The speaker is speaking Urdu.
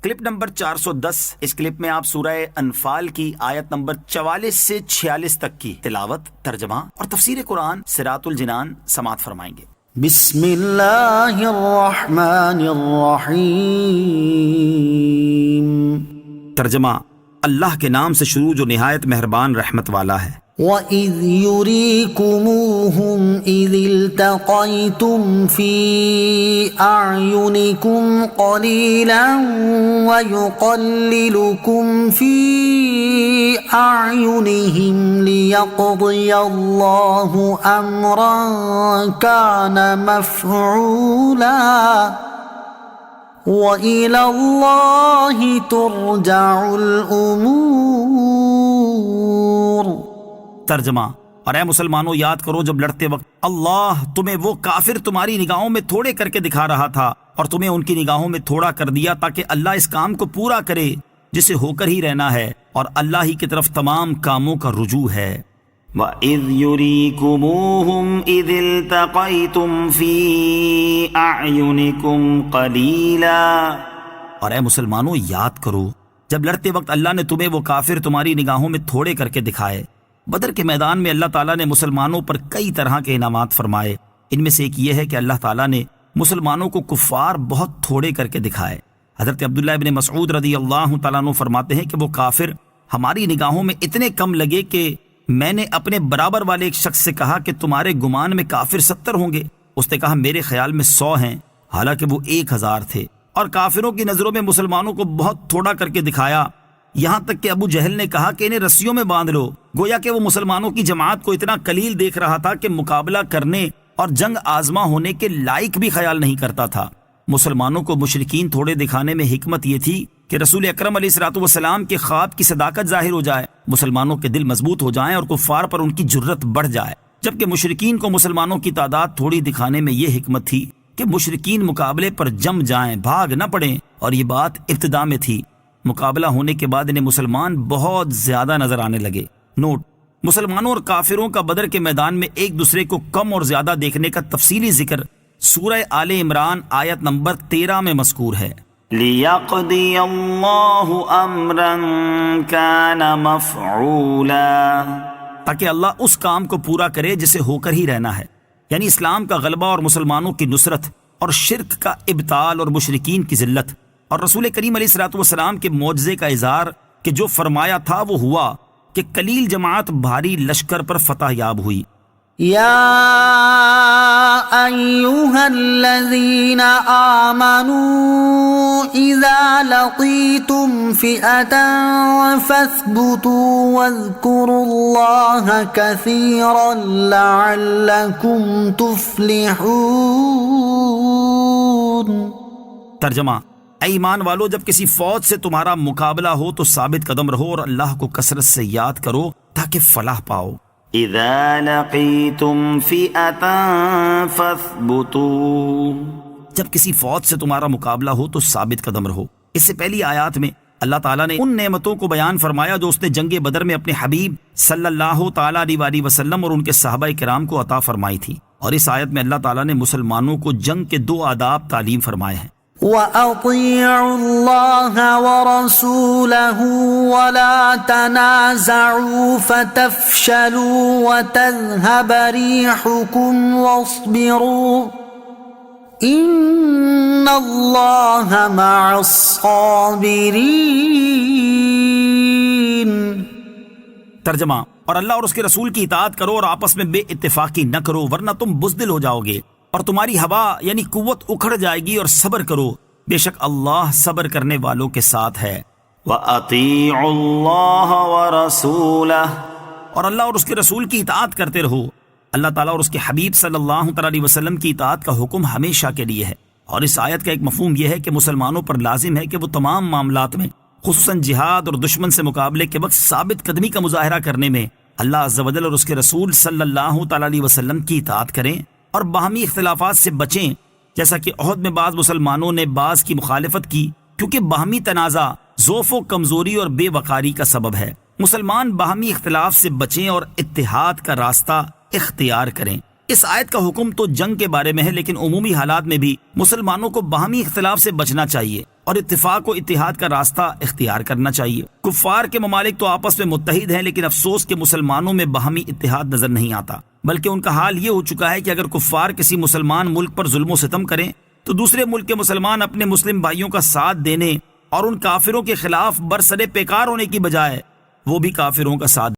Clip number 410۔ اس کلپ میں آپ سورہ انفال کی آیت نمبر 44 سے 46 تک کی تلاوت، ترجمہ اور تفسیر قرآن صراط الجنان سماعت فرمائیں گے۔ بسم اللہ الرحمن الرحیم۔ ترجمہ، اللہ کے نام سے شروع جو نہایت مہربان رحمت والا ہے۔ وَإِذْ يُرِيكُمُوهُمْ إِذِ الْتَقَيْتُمْ فِي أَعْيُنِكُمْ قَلِيلًا وَيُقَلِّلُكُمْ فِي أَعْيُنِهِمْ لِيَقْضِيَ اللَّهُ أَمْرًا كَانَ مَفْعُولًا وَإِلَى اللَّهِ تُرْجَعُ الْأُمُورُ۔ ترجمہ، اور اے مسلمانوں یاد کرو جب لڑتے وقت اللہ تمہیں وہ کافر تمہاری نگاہوں میں تھوڑے کر کے دکھا رہا تھا اور تمہیں ان کی نگاہوں میں تھوڑا کر دیا تاکہ اللہ اس کام کو پورا کرے جسے ہو کر ہی رہنا ہے، اور اللہ ہی کی طرف تمام کاموں کا رجوع ہے۔ وَإِذْ يُرِيكُمُوهُمْ إِذِ الْتَقَيْتُمْ فِي أَعْيُنِكُمْ قَلِيلًا۔ اور اے مسلمانوں یاد کرو جب لڑتے وقت اللہ نے تمہیں وہ کافر تمہاری نگاہوں میں تھوڑے کر کے دکھائے۔ بدر کے میدان میں اللہ تعالیٰ نے مسلمانوں پر کئی طرح کے انعامات فرمائے، ان میں سے ایک یہ ہے کہ اللہ تعالیٰ نے مسلمانوں کو کفار بہت تھوڑے کر کے دکھائے۔ حضرت عبداللہ ابن مسعود رضی اللہ تعالیٰ عنہ فرماتے ہیں کہ وہ کافر ہماری نگاہوں میں اتنے کم لگے کہ میں نے اپنے برابر والے ایک شخص سے کہا کہ تمہارے گمان میں کافر 70 ہوں گے؟ اس نے کہا میرے خیال میں 100 ہیں، حالانکہ وہ 1000 تھے۔ اور کافروں کی نظروں میں مسلمانوں کو بہت تھوڑا کر کے دکھایا، یہاں تک کہ ابو جہل نے کہا کہ انہیں رسیوں میں باندھ لو، گویا کہ وہ مسلمانوں کی جماعت کو اتنا قلیل دیکھ رہا تھا کہ مقابلہ کرنے اور جنگ آزما ہونے کے لائق بھی خیال نہیں کرتا تھا۔ مسلمانوں کو مشرکین تھوڑے دکھانے میں حکمت یہ تھی کہ رسول اکرم علیہ الصلوۃ والسلام کے خواب کی صداقت ظاہر ہو جائے، مسلمانوں کے دل مضبوط ہو جائیں اور کفار پر ان کی جرت بڑھ جائے، جبکہ مشرکین کو مسلمانوں کی تعداد تھوڑی دکھانے میں یہ حکمت تھی کہ مشرکین مقابلے پر جم جائیں، بھاگ نہ پڑیں، اور یہ بات ابتدا میں تھی۔ مقابلہ ہونے کے بعد انہیں مسلمان بہت زیادہ نظر آنے لگے۔ نوٹ: مسلمانوں اور کافروں کا بدر کے میدان میں ایک دوسرے کو کم اور زیادہ دیکھنے کا تفصیلی ذکر سورہ آل عمران آیت نمبر 13 میں مذکور ہے۔ لِيَقْضِيَ اللَّهُ أَمْرًا كَانَ مَفْعُولًا، تاکہ اللہ اس کام کو پورا کرے جسے ہو کر ہی رہنا ہے، یعنی اسلام کا غلبہ اور مسلمانوں کی نصرت اور شرک کا ابطال اور مشرکین کی ذلت، اور رسول کریم علیہ الصلوۃ والسلام کے معجزے کا اظہار کہ جو فرمایا تھا وہ ہوا کہ قلیل جماعت بھاری لشکر پر فتح یاب ہوئی۔ یا ایھا الذین آمنوا اذا لقیتم فئة فاثبتوا واذکروا اللہ کثیرا لعلکم تفلحون۔ ترجمہ: اے ایمان والو جب کسی فوج سے تمہارا مقابلہ ہو تو ثابت قدم رہو اور اللہ کو کثرت سے یاد کرو تاکہ فلاح پاؤ۔ اذا لقیتم فئة فاثبتوا، جب کسی فوج سے تمہارا مقابلہ ہو تو ثابت قدم رہو۔ اس سے پہلی آیات میں اللہ تعالیٰ نے ان نعمتوں کو بیان فرمایا جو اس نے جنگ بدر میں اپنے حبیب صلی اللہ تعالیٰ علیہ وسلم اور ان کے صحابہ کرام کو عطا فرمائی تھی، اور اس آیت میں اللہ تعالیٰ نے مسلمانوں کو جنگ کے 2 آداب تعلیم فرمائے ہیں۔ وَأَطِيعُوا اللَّهَ وَرَسُولَهُ وَلَا تَنَازَعُوا فَتَفْشَلُوا وَتَذْهَبَ رِيحُكُمْ وَاصْبِرُوا إِنَّ اللَّهَ مَعَ الصَّابِرِينَ۔ ترجمہ: اور اللہ اور اس کے رسول کی اطاعت کرو اور آپس میں بے اتفاقی نہ کرو ورنہ تم بزدل ہو جاؤ گے اور تمہاری ہوا یعنی قوت اکھڑ جائے گی، اور صبر کرو، بے شک اللہ صبر کرنے والوں کے ساتھ ہے۔ وَأَطِيعُوا اللَّهَ وَرَسُولَهُ، اور اللہ اور اس کے رسول کی اطاعت کرتے رہو۔ اللہ تعالیٰ اور اس کے حبیب صلی اللہ علیہ وسلم کی اطاعت کا حکم ہمیشہ کے لیے ہے، اور اس آیت کا ایک مفہوم یہ ہے کہ مسلمانوں پر لازم ہے کہ وہ تمام معاملات میں، خصوصاً جہاد اور دشمن سے مقابلے کے وقت ثابت قدمی کا مظاہرہ کرنے میں اللہ عز و جل اور اس کے رسول صلی اللہ علیہ وسلم کی اطاعت کریں اور باہمی اختلافات سے بچیں، جیسا کہ احد میں بعض مسلمانوں نے بعض کی مخالفت کی، کیونکہ باہمی تنازع ضعف و کمزوری اور بے وقاری کا سبب ہے۔ مسلمان باہمی اختلاف سے بچیں اور اتحاد کا راستہ اختیار کریں۔ اس آیت کا حکم تو جنگ کے بارے میں ہے، لیکن عمومی حالات میں بھی مسلمانوں کو باہمی اختلاف سے بچنا چاہیے۔ اور اتفاق و اتحاد کا راستہ اختیار کرنا چاہیے۔ کفار کے ممالک تو آپس میں متحد ہیں، لیکن افسوس کہ مسلمانوں میں باہمی اتحاد نظر نہیں آتا، بلکہ ان کا حال یہ ہو چکا ہے کہ اگر کفار کسی مسلمان ملک پر ظلم و ستم کریں تو دوسرے ملک کے مسلمان اپنے مسلم بھائیوں کا ساتھ دینے اور ان کافروں کے خلاف برسر پیکار ہونے کی بجائے وہ بھی کافروں کا ساتھ